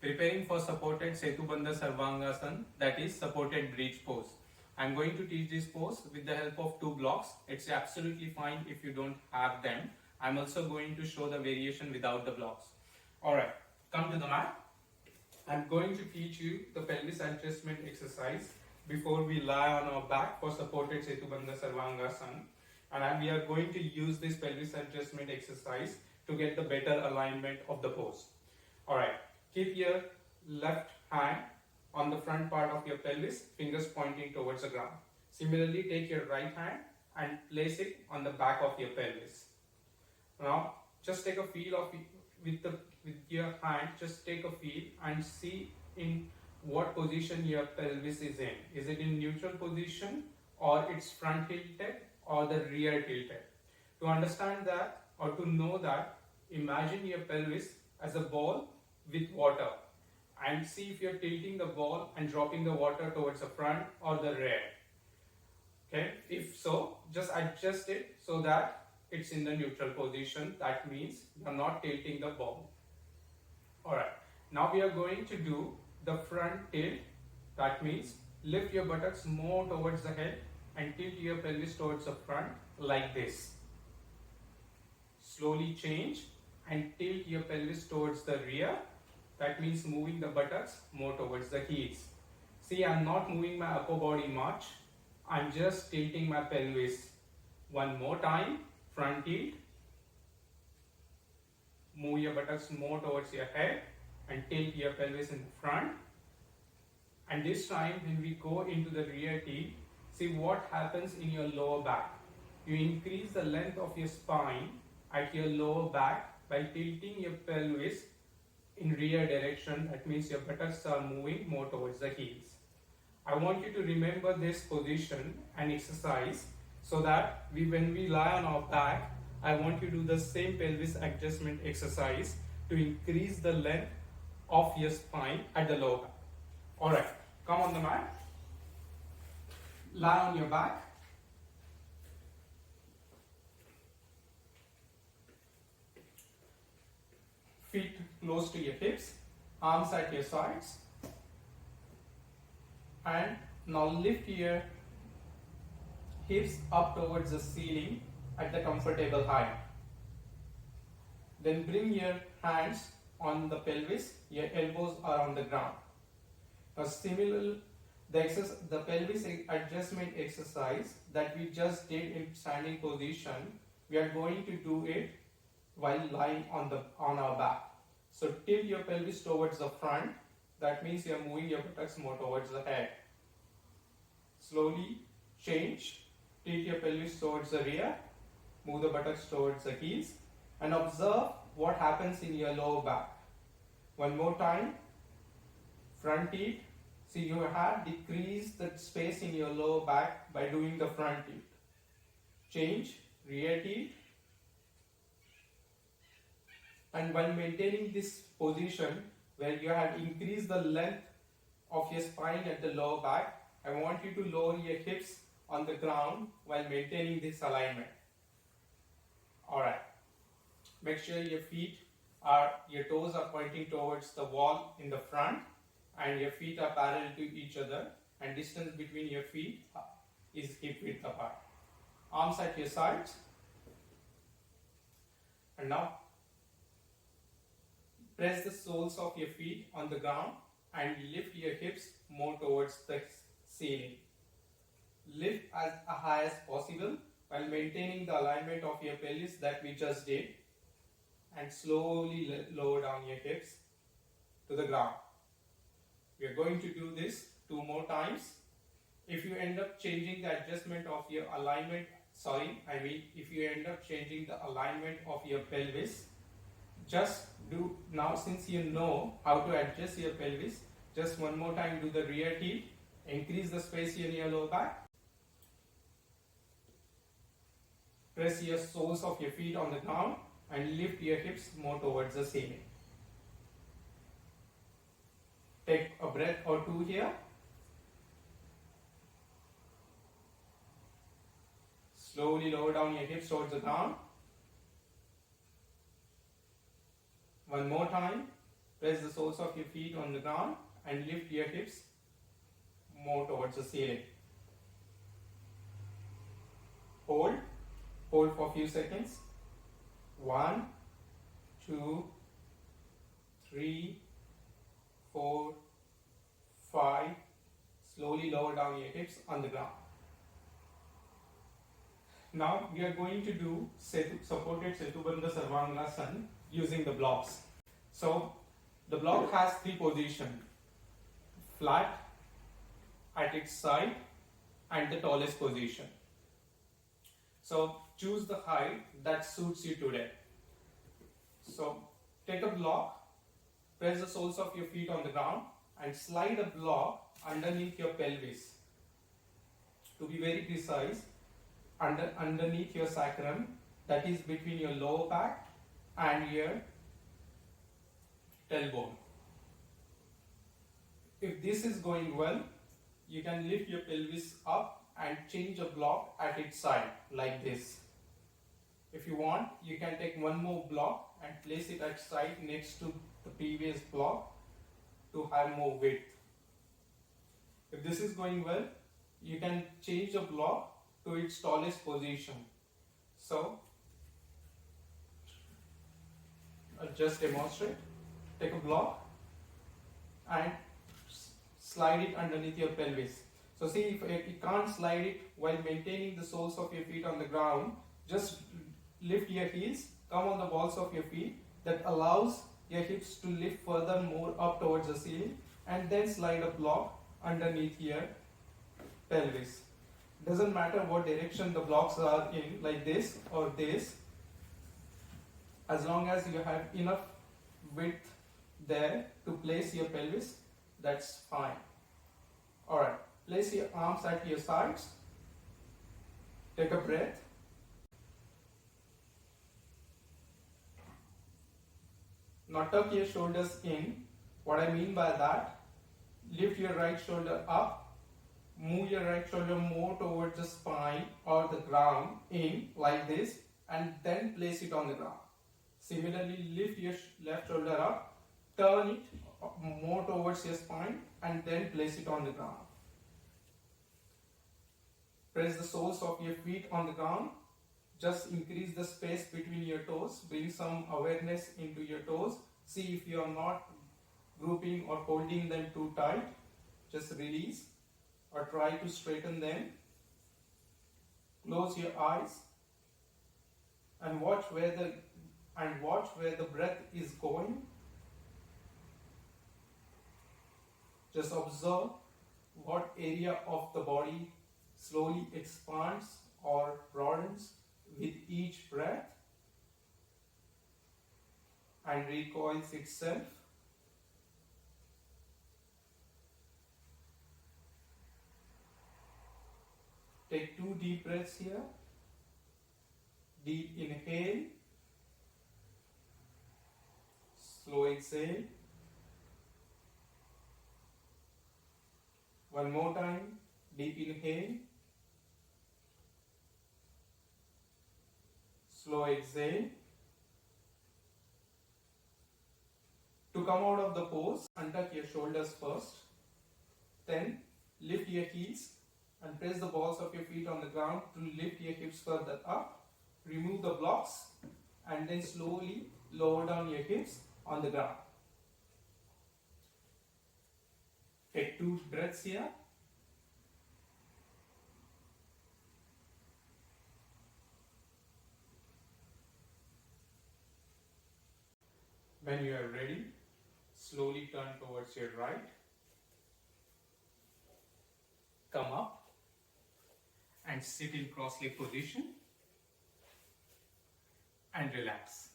Preparing for supported Setu Bandha Sarvangasana, that is supported bridge pose. I'm going to teach this pose with the help of two blocks. It's absolutely fine if you don't have them. I'm also going to show the variation without the blocks. Alright, come to the mat. I'm going to teach you the pelvis adjustment exercise before we lie on our back for supported Setu Bandha Sarvangasana. And we are going to use this pelvis adjustment exercise to get the better alignment of the pose. Alright, keep your left hand on the front part of your pelvis, fingers pointing towards the ground. Similarly, take your right hand and place it on the back of your pelvis. Now, just take a feel of it with your hand. Just take a feel and see in what position your pelvis is in. Is it in neutral position, or it's front tilted, or the rear tilted? To understand that or to know that, imagine your pelvis as a ball with water and see if you're tilting the ball and dropping the water towards the front or the rear. Okay, if so, just adjust it so that it's in the neutral position. That means you're not tilting the ball. Alright, now we are going to do the front tilt. That means lift your buttocks more towards the head and tilt your pelvis towards the front like this. Slowly change and tilt your pelvis towards the rear. That means moving the buttocks more towards the heels. See, I'm not moving my upper body much. I'm just tilting my pelvis. One more time, front tilt. Move your buttocks more towards your head and tilt your pelvis in front. And this time, when we go into the rear tilt, see what happens in your lower back. You increase the length of your spine at your lower back by tilting your pelvis in rear direction. That means your buttocks are moving more towards the heels. I want you to remember this position and exercise so that when we lie on our back, I want you to do the same pelvis adjustment exercise to increase the length of your spine at the lower back. Alright, come on the mat. Lie on your back. Feet close to your hips, arms at your sides, and now lift your hips up towards the ceiling at the comfortable height. Then bring your hands on the pelvis, your elbows are on the ground. Now similar, the pelvis adjustment exercise that we just did in standing position, we are going to do it while lying on our back. So tilt your pelvis towards the front. That means you are moving your buttocks more towards the head. Slowly change. Tilt your pelvis towards the rear. Move the buttocks towards the heels. And observe what happens in your lower back. One more time. Front tilt. See, you have decreased the space in your lower back by doing the front tilt. Change. Rear tilt. And while maintaining this position where you have increased the length of your spine at the lower back, I want you to lower your hips on the ground while maintaining this alignment. Alright. Make sure your toes are pointing towards the wall in the front and your feet are parallel to each other, and distance between your feet is hip width apart. Arms at your sides. And now press the soles of your feet on the ground and lift your hips more towards the ceiling. Lift as high as possible while maintaining the alignment of your pelvis that we just did, and slowly lower down your hips to the ground. We are going to do this 2 more times. If you end up changing the adjustment of your alignment, if you end up changing the alignment of your pelvis, just do now, since you know how to adjust your pelvis, just one more time do the rear tilt, increase the space in your lower back, press your soles of your feet on the ground and lift your hips more towards the ceiling. Take a breath or two here. Slowly lower down your hips towards the ground. One more time. Press the soles of your feet on the ground and lift your hips more towards the ceiling. Hold for a few seconds. 1, 2, 3, 4, 5. Slowly lower down your hips on the ground. Now we are going to do supported Setu Bandha Sarvangasana using the blocks. So the block has 3 positions: flat, at its side, and the tallest position. So choose the height that suits you today. So take a block, press the soles of your feet on the ground and slide a block underneath your pelvis. To be very precise, underneath your sacrum, that is between your lower back and your tailbone. If this is going well, you can lift your pelvis up and change a block at its side like this. If you want, you can take one more block and place it at side next to the previous block to have more width. If this is going well, you can change the block to its tallest position. So I'll just demonstrate. Take a block and slide it underneath your pelvis. So see, if you can't slide it while maintaining the soles of your feet on the ground, just lift your heels, come on the balls of your feet. That allows your hips to lift further more up towards the ceiling, and then slide a block underneath your pelvis. Doesn't matter what direction the blocks are in, like this or this, as long as you have enough width there to place your pelvis, that's fine. Alright, place your arms at your sides, take a breath. Now tuck your shoulders in. What I mean by that, lift your right shoulder up, move your right shoulder more towards the spine or the ground in like this, and then place it on the ground. Similarly, lift your left shoulder up, turn it more towards your spine, and then place it on the ground. Press the soles of your feet on the ground. Just increase the space between your toes. Bring some awareness into your toes. See if you are not grouping or holding them too tight. Just release or try to straighten them. Close your eyes and watch where the breath is going. Just observe what area of the body slowly expands or broadens with each breath and recoils itself. Take 2 deep breaths here. Deep inhale, slow exhale. One more time, deep inhale, slow exhale. To come out of the pose, untuck your shoulders first. Then lift your heels and press the balls of your feet on the ground to lift your hips further up. Remove the blocks and then slowly lower down your hips on the ground. Take 2 breaths here. When you are ready, slowly turn towards your right. Come up and sit in cross-leg position and relax.